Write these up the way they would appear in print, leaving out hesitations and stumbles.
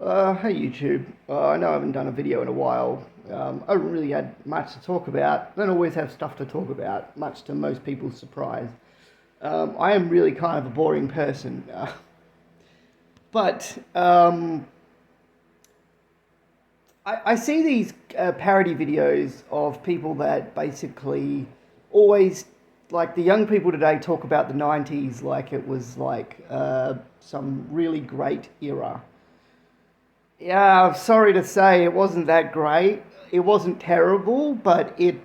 Hey YouTube. I know I haven't done a video in a while. I haven't really had much to talk about. Don't always have stuff to talk about, much to most people's surprise. I am really kind of a boring person. But I see these parody videos of people that basically always, like the young people today, talk about the 90s like it was like some really great era. Yeah, I'm sorry to say it wasn't that great. It wasn't terrible, but it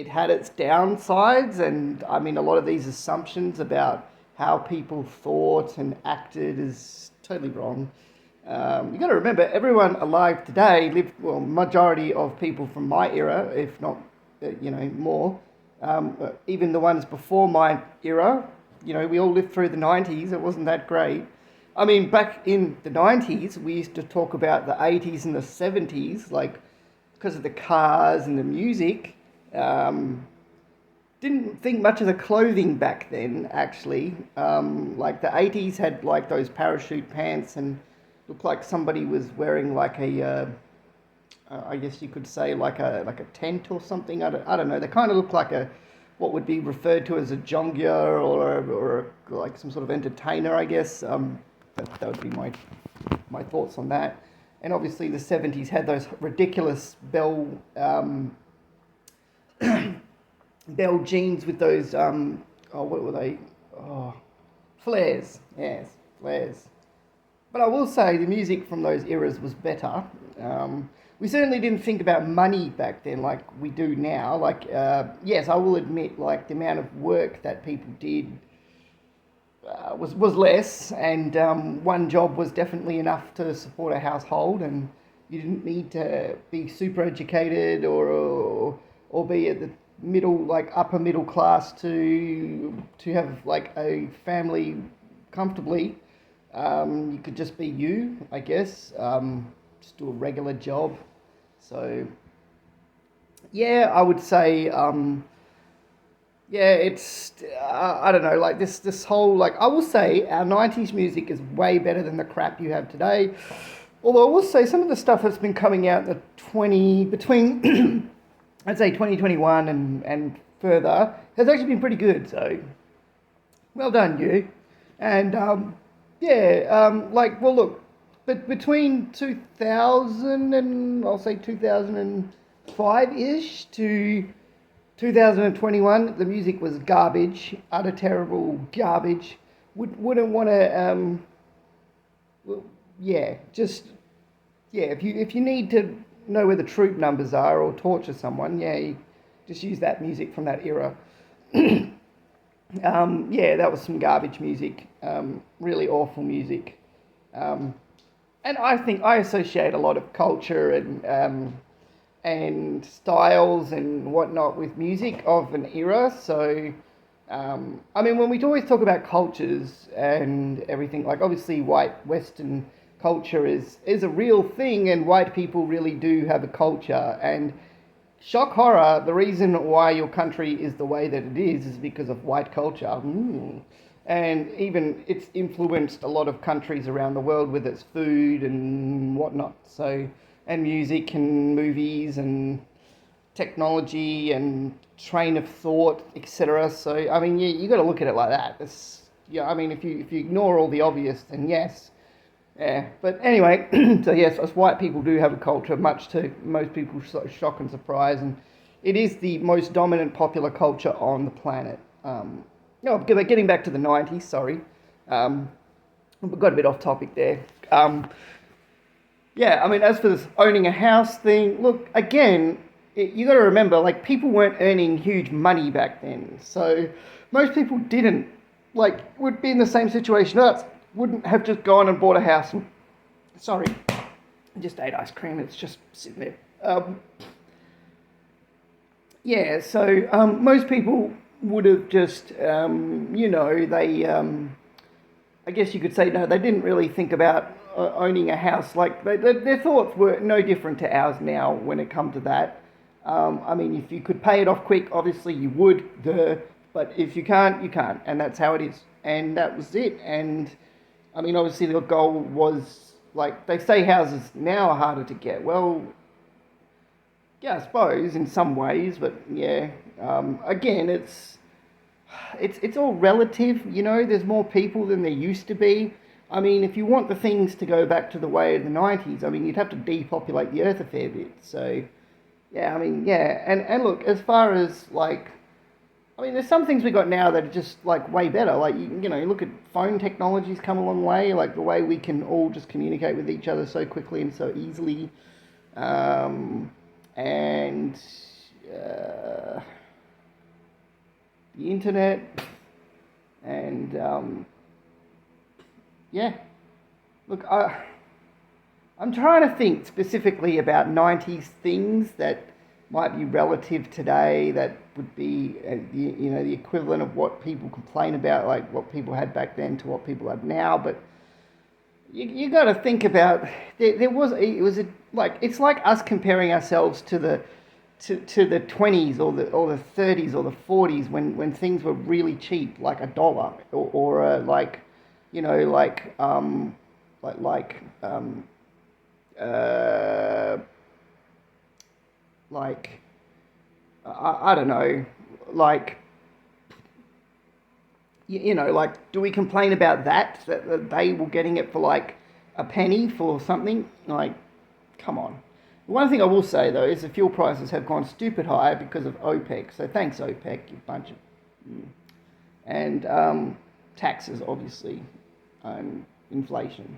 had its downsides, and I mean a lot of these assumptions about how people thought and acted is totally wrong. You got to remember, everyone alive today lived, well, majority of people from my era, if not, more, even the ones before my era, we all lived through the 90s. It wasn't that great. I mean, back in the 90s, we used to talk about the 80s and the 70s, like, because of the cars and the music. Didn't think much of the clothing back then, actually. Like, the 80s had, like, those parachute pants and looked like somebody was wearing, like, I guess you could say, like a tent or something. I don't know. They kind of look like what would be referred to as a jongleur or like some sort of entertainer, I guess. That would be my thoughts on that. And obviously the 70s had those ridiculous bell jeans with those what were they? Oh, flares. Yes, flares. But I will say the music from those eras was better. We certainly didn't think about money back then like we do now. Like, yes, I will admit, like, the amount of work that people did was less, and one job was definitely enough to support a household, and you didn't need to be super educated or be at the middle, like upper middle class to have like a family comfortably. You could just be you, I guess. Just do a regular job. So yeah, I would say yeah, it's I don't know, like this whole, like, I will say our 90s music is way better than the crap you have today. Although I will say some of the stuff that's been coming out in the 20 between I'd say 2021 and further has actually been pretty good. So well done, you. And yeah, like, well, look, but between 2000 and I'll say 2005 ish to 2021, the music was garbage, utter terrible garbage. Wouldn't want to, well, yeah, just, yeah. If you need to know where the troop numbers are or torture someone, yeah, you just use that music from that era. Yeah, that was some garbage music, really awful music. And I think I associate a lot of culture and styles and whatnot with music of an era. So, I mean, when we always talk about cultures and everything, like, obviously white Western culture is a real thing, and white people really do have a culture. And shock horror, the reason why your country is the way that it is because of white culture. And even it's influenced a lot of countries around the world with its food and whatnot. So, and music and movies and technology and train of thought, etc. So, I mean, you got to look at it like that. Yeah, I mean, if you ignore all the obvious, then yes. Yeah, but anyway, so yes, us white people do have a culture, much to most people's shock and surprise, and it is the most dominant popular culture on the planet. No, getting back to the 90s, sorry. We got a bit off topic there. Yeah, I mean, as for this owning a house thing, look, again, you got to remember, like, people weren't earning huge money back then. So most people didn't, like, would be in the same situation as us, wouldn't have just gone and bought a house. And, sorry, I just ate ice cream. It's just sitting there. Yeah, so most people would have just, I guess you could say, no, they didn't really think about owning a house. Like, their thoughts were no different to ours now when it comes to that. I mean, if you could pay it off quick, obviously you would, but if you can't, you can't, and that's how it is. And that was it. And I mean, obviously the goal was like they say houses now are harder to get. Well, yeah, I suppose in some ways, but yeah, again, it's all relative, you know. There's more people than there used to be. I mean, if you want the things to go back to the way of the 90s, I mean, you'd have to depopulate the earth a fair bit. So, yeah, I mean, yeah. And look, as far as, like, I mean, there's some things we got now that are just, like, way better. Like, you know, you look at phone technology's come a long way, like the way we can all just communicate with each other so quickly and so easily. And the internet, and yeah. Look, I'm trying to think specifically about 90s things that might be relative today, that would be you know, the equivalent of what people complain about, like what people had back then to what people have now. But you got to think about, it was like, it's like us comparing ourselves to the 20s or the 30s or the 40s, when things were really cheap, like $1, or like, you know, uh, like I don't know, like, you know, like, do we complain about that they were getting it for like a penny for something? Like, come on. One thing I will say though is the fuel prices have gone stupid high because of OPEC. So thanks OPEC, you bunch of, and taxes obviously, and inflation,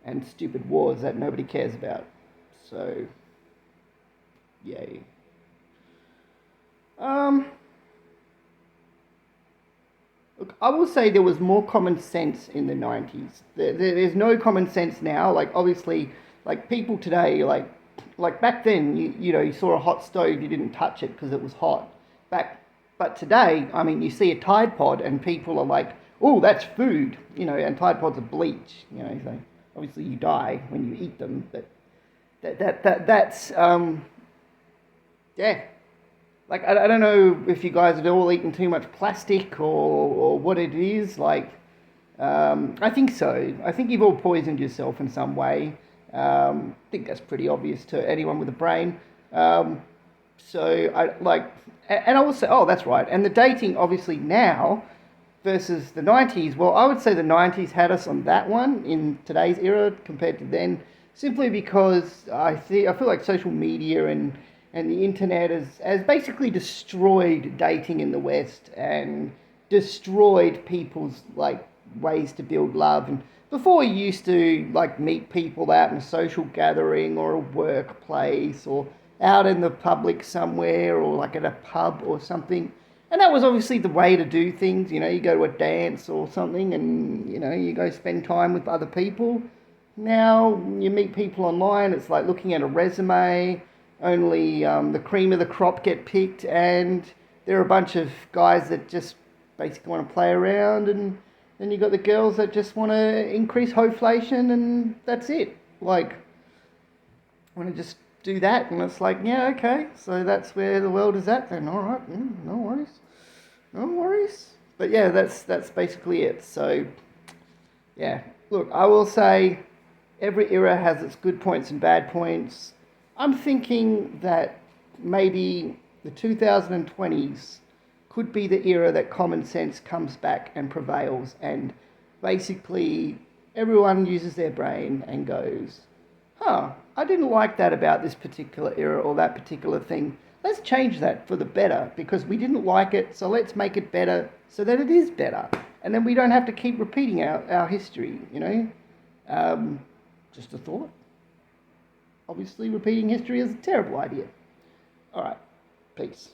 and stupid wars that nobody cares about. So, yay. Look, I will say there was more common sense in the 90s. There's no common sense now. Like, obviously, like, people today, like back then, you know, you saw a hot stove, you didn't touch it because it was hot. But today, I mean, you see a Tide Pod and people are like, oh, that's food, you know, and Tide Pods are bleach, you know, so obviously you die when you eat them, but that's, yeah. Like, I don't know if you guys have all eaten too much plastic, or what it is. Like, I think so. I think you've all poisoned yourself in some way. I think that's pretty obvious to anyone with a brain. So I like, and I will say, oh, that's right. And the dating, obviously now versus the 90s. Well, I would say the 90s had us on that one in today's era compared to then, simply because I feel like social media and the internet has basically destroyed dating in the West, and destroyed people's, like, ways to build love. And before, you used to, like, meet people out in a social gathering or a workplace or out in the public somewhere, or like at a pub or something. And that was obviously the way to do things. You know, you go to a dance or something, and, you know, you go spend time with other people. Now you meet people online, it's like looking at a resume. Only the cream of the crop get picked, and there are a bunch of guys that just basically want to play around, and then you got the girls that just want to increase hoflation, and that's it. Like, I want to just do that, and it's like, yeah, okay, so that's where the world is at then. All right, no worries, no worries. But yeah, that's basically it. So yeah, look, I will say every era has its good points and bad points. I'm thinking that maybe the 2020s could be the era that common sense comes back and prevails, and basically everyone uses their brain and goes, huh, I didn't like that about this particular era or that particular thing. Let's change that for the better, because we didn't like it, so let's make it better so that it is better. And then we don't have to keep repeating our history, you know? Just a thought. Obviously, repeating history is a terrible idea. All right, peace.